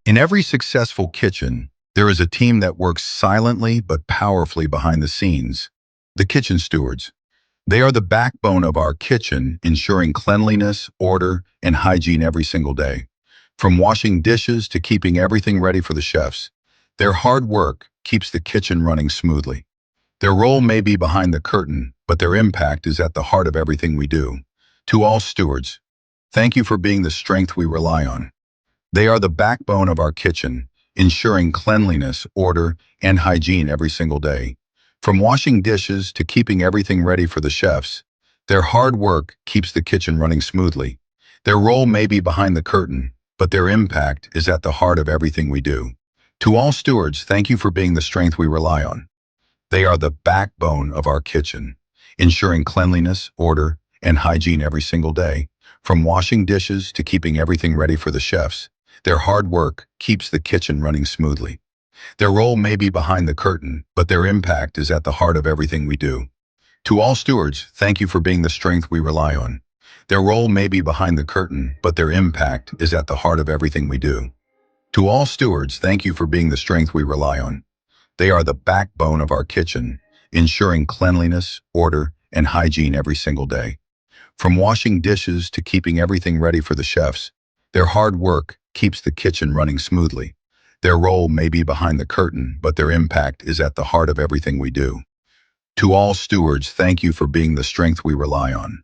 In every successful kitchen, there is a team that works silently but powerfully behind the scenes. The kitchen stewards. They are the backbone of our kitchen, ensuring cleanliness, order, and hygiene every single day. From washing dishes to keeping everything ready for the chefs, their hard work keeps the kitchen running smoothly. Their role may be behind the curtain, but their impact is at the heart of everything we do. To all stewards, thank you for being the strength we rely on. They are the backbone of our kitchen, ensuring cleanliness, order, and hygiene every single day. From washing dishes to keeping everything ready for the chefs, their hard work keeps the kitchen running smoothly. Their role may be behind the curtain, but their impact is at the heart of everything we do. To all stewards, thank you for being the strength we rely on. They are the backbone of our kitchen, ensuring cleanliness, order, and hygiene every single day. From washing dishes to keeping everything ready for the chefs, their hard work keeps the kitchen running smoothly. Their role may be behind the curtain, but their impact is at the heart of everything we do. To all stewards, thank you for being the strength we rely on. Their role may be behind the curtain, but their impact is at the heart of everything we do. To all stewards, thank you for being the strength we rely on. They are the backbone of our kitchen, ensuring cleanliness, order, and hygiene every single day. From washing dishes to keeping everything ready for the chefs, their hard work keeps the kitchen running smoothly. Their role may be behind the curtain, but their impact is at the heart of everything we do. To all stewards, thank you for being the strength we rely on.